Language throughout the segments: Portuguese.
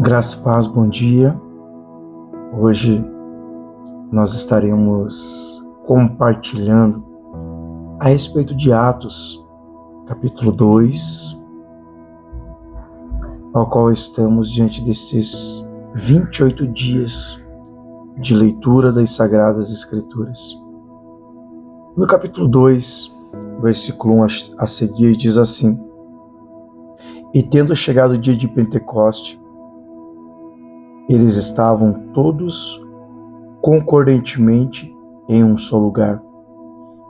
Graça e paz, bom dia. Hoje nós estaremos compartilhando a respeito de Atos, capítulo 2, ao qual estamos diante destes 28 dias de leitura das Sagradas Escrituras. No capítulo 2, versículo 1 a seguir, diz assim: E tendo chegado o dia de Pentecoste, eles estavam todos concordantemente em um só lugar.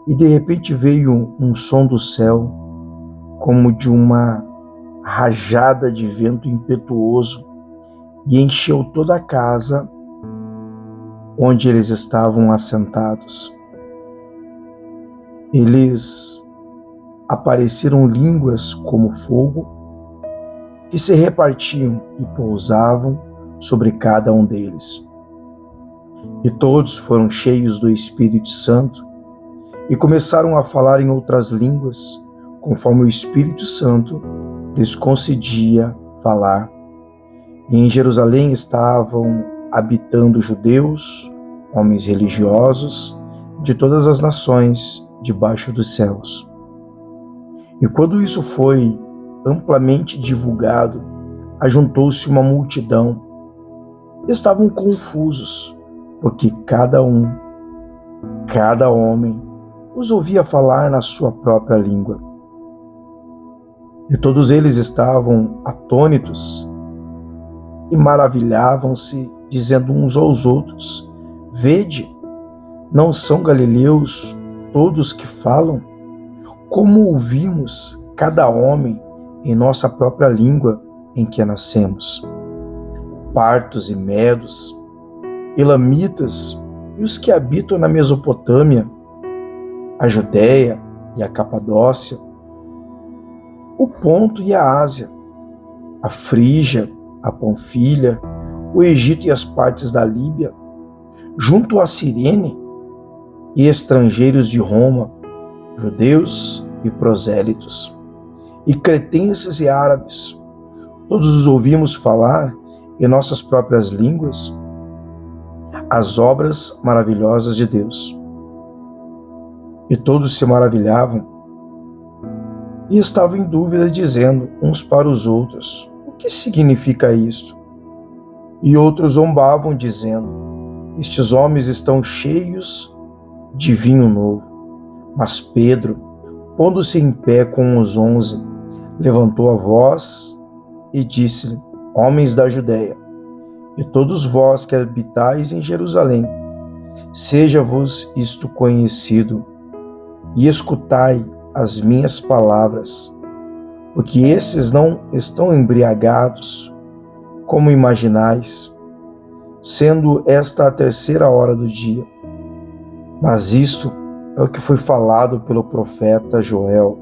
E de repente veio um som do céu, como de uma rajada de vento impetuoso, e encheu toda a casa onde eles estavam assentados. Eles apareceram línguas como fogo, que se repartiam e pousavam sobre cada um deles. E todos foram cheios do Espírito Santo e começaram a falar em outras línguas, conforme o Espírito Santo lhes concedia falar. E em Jerusalém estavam habitando judeus, homens religiosos, de todas as nações debaixo dos céus. E quando isso foi amplamente divulgado, ajuntou-se uma multidão. Estavam confusos, porque cada homem, os ouvia falar na sua própria língua. E todos eles estavam atônitos e maravilhavam-se, dizendo uns aos outros: Vede, não são galileus todos que falam? Como ouvimos cada homem em nossa própria língua em que nascemos? Partos e medos, elamitas e os que habitam na Mesopotâmia, a Judéia e a Capadócia, o Ponto e a Ásia, a Frígia, a Panfilha, o Egito e as partes da Líbia, junto a Cirene, e estrangeiros de Roma, judeus e prosélitos, e cretenses e árabes, todos os ouvimos falar em nossas próprias línguas as obras maravilhosas de Deus. E todos se maravilhavam e estavam em dúvida, dizendo uns para os outros: O que significa isto? E outros zombavam, dizendo: Estes homens estão cheios de vinho novo. Mas Pedro, pondo-se em pé com os 11, levantou a voz e disse-lhe: Homens da Judéia, e todos vós que habitais em Jerusalém, seja-vos isto conhecido, e escutai as minhas palavras, porque esses não estão embriagados, como imaginais, sendo esta a 3ª hora do dia. Mas isto é o que foi falado pelo profeta Joel,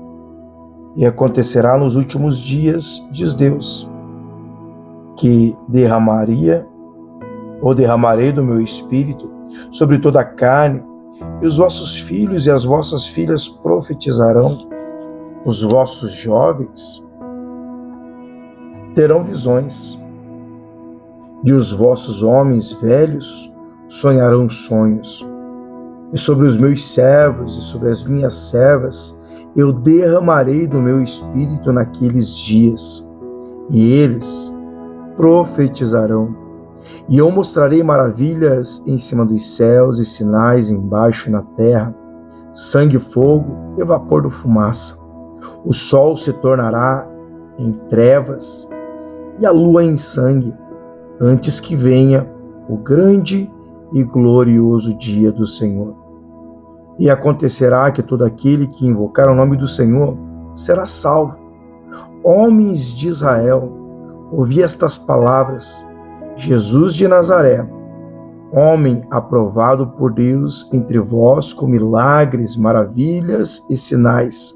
e acontecerá nos últimos dias, diz Deus, que derramarei do meu espírito sobre toda a carne, e os vossos filhos e as vossas filhas profetizarão, os vossos jovens terão visões, e os vossos homens velhos sonharão sonhos. E sobre os meus servos e sobre as minhas servas eu derramarei do meu espírito naqueles dias, e eles profetizarão. E eu mostrarei maravilhas em cima dos céus e sinais embaixo na terra, sangue, fogo e vapor de fumaça. O sol se tornará em trevas e a lua em sangue, antes que venha o grande e glorioso dia do Senhor. E acontecerá que todo aquele que invocar o nome do Senhor será salvo. Homens de Israel, ouvi estas palavras: Jesus de Nazaré, homem aprovado por Deus entre vós com milagres, maravilhas e sinais,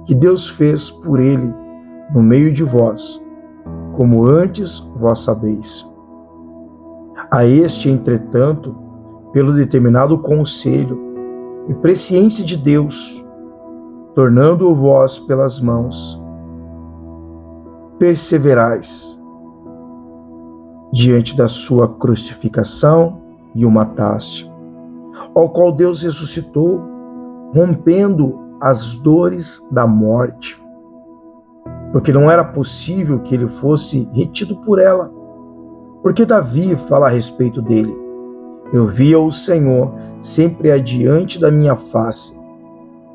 que Deus fez por ele no meio de vós, como antes vós sabeis. A este, entretanto, pelo determinado conselho e presciência de Deus, tornando-o vós pelas mãos, perseverais. diante da sua crucificação e o mataste, ao qual Deus ressuscitou, rompendo as dores da morte, porque não era possível que ele fosse retido por ela. Porque Davi fala a respeito dele: eu via o Senhor sempre adiante da minha face,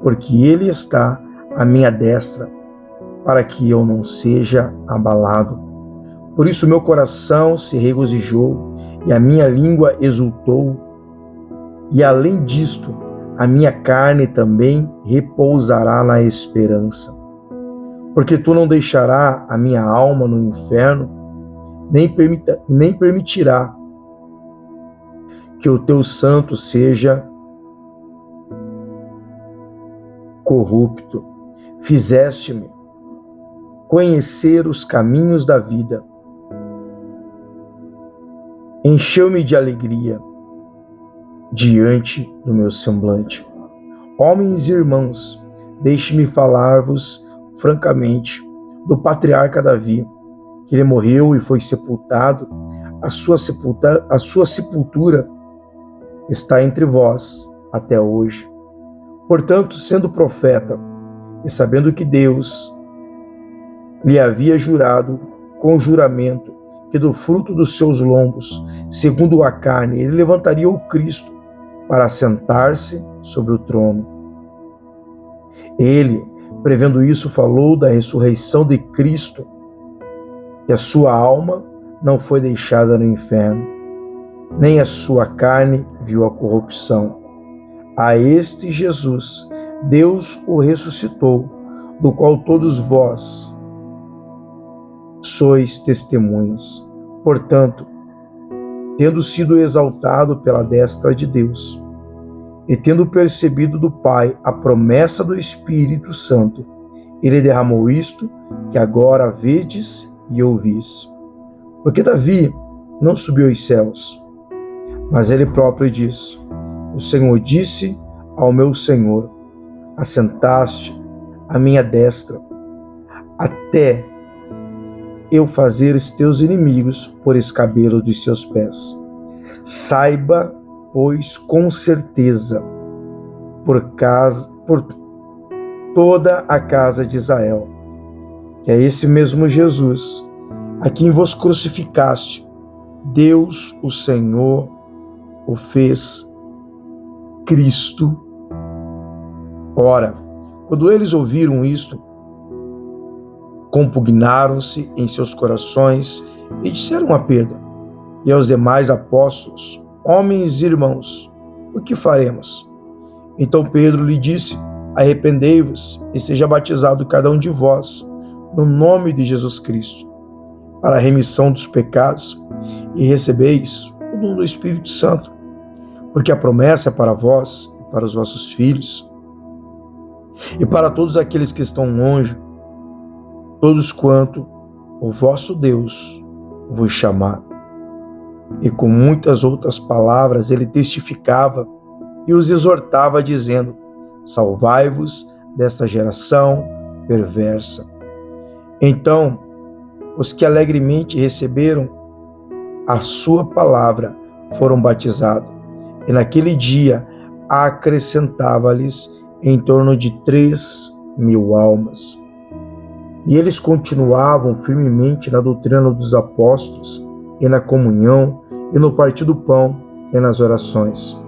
porque ele está à minha destra, para que eu não seja abalado. Por isso meu coração se regozijou e a minha língua exultou. E além disto, a minha carne também repousará na esperança. Porque tu não deixarás a minha alma no inferno, nem permitirá que o teu santo seja corrupto. Fizeste-me conhecer os caminhos da vida. Encheu-me de alegria diante do meu semblante. Homens e irmãos, deixe-me falar-vos francamente do patriarca Davi, que ele morreu e foi sepultado. A sua sepultura está entre vós até hoje. Portanto, sendo profeta e sabendo que Deus lhe havia jurado com juramento que do fruto dos seus lombos, segundo a carne, ele levantaria o Cristo para assentar-se sobre o trono. Ele, prevendo isso, falou da ressurreição de Cristo, que a sua alma não foi deixada no inferno, nem a sua carne viu a corrupção. A este Jesus, Deus o ressuscitou, do qual todos vós sois testemunhas. Portanto, tendo sido exaltado pela destra de Deus, e tendo percebido do Pai a promessa do Espírito Santo, ele derramou isto que agora vedes e ouvis. Porque Davi não subiu aos céus, mas ele próprio disse: o Senhor disse ao meu Senhor: assentaste à minha destra, até eu fazer os teus inimigos por escabelo dos seus pés. Saiba, pois, com certeza, por toda a casa de Israel, que é esse mesmo Jesus, a quem vos crucificaste, Deus, o Senhor, o fez Cristo. Ora, quando eles ouviram isto, compugnaram-se em seus corações e disseram a Pedro e aos demais apóstolos: homens e irmãos, o que faremos? Então Pedro lhe disse: arrependei-vos e seja batizado cada um de vós no nome de Jesus Cristo, para a remissão dos pecados, e recebeis o dom do Espírito Santo, porque a promessa é para vós e para os vossos filhos, e para todos aqueles que estão longe, todos quanto o vosso Deus vos chamar. E com muitas outras palavras ele testificava e os exortava, dizendo: salvai-vos desta geração perversa. Então, os que alegremente receberam a sua palavra foram batizados, e naquele dia acrescentava-lhes em torno de 3.000 almas. E eles continuavam firmemente na doutrina dos apóstolos, e na comunhão, e no partir do pão, e nas orações.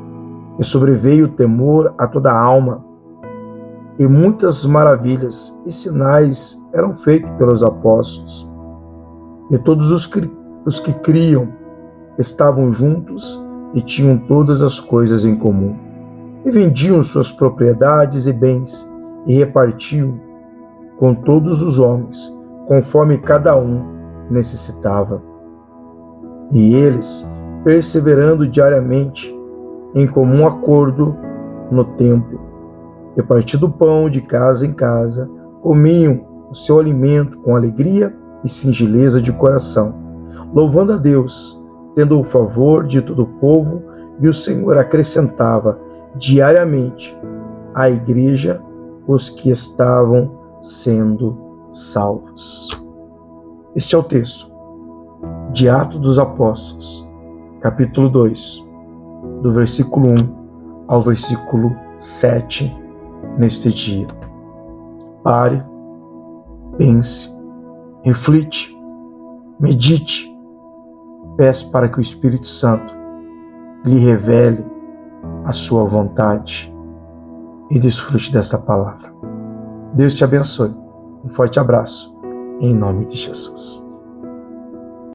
E sobreveio o temor a toda a alma, e muitas maravilhas e sinais eram feitos pelos apóstolos. E todos os que criam estavam juntos e tinham todas as coisas em comum. E vendiam suas propriedades e bens, e repartiam com todos os homens, conforme cada um necessitava. E eles, perseverando diariamente, em comum acordo no templo, e partindo o pão de casa em casa, comiam o seu alimento com alegria e singeleza de coração, louvando a Deus, tendo o favor de todo o povo, e o Senhor acrescentava diariamente à igreja os que estavam sendo salvos. Este é o texto de Atos dos Apóstolos, capítulo 2, do versículo 1 ao versículo 7, neste dia. Pare, pense, reflite, medite, peça para que o Espírito Santo lhe revele a sua vontade e desfrute desta palavra. Deus te abençoe. Um forte abraço, em nome de Jesus.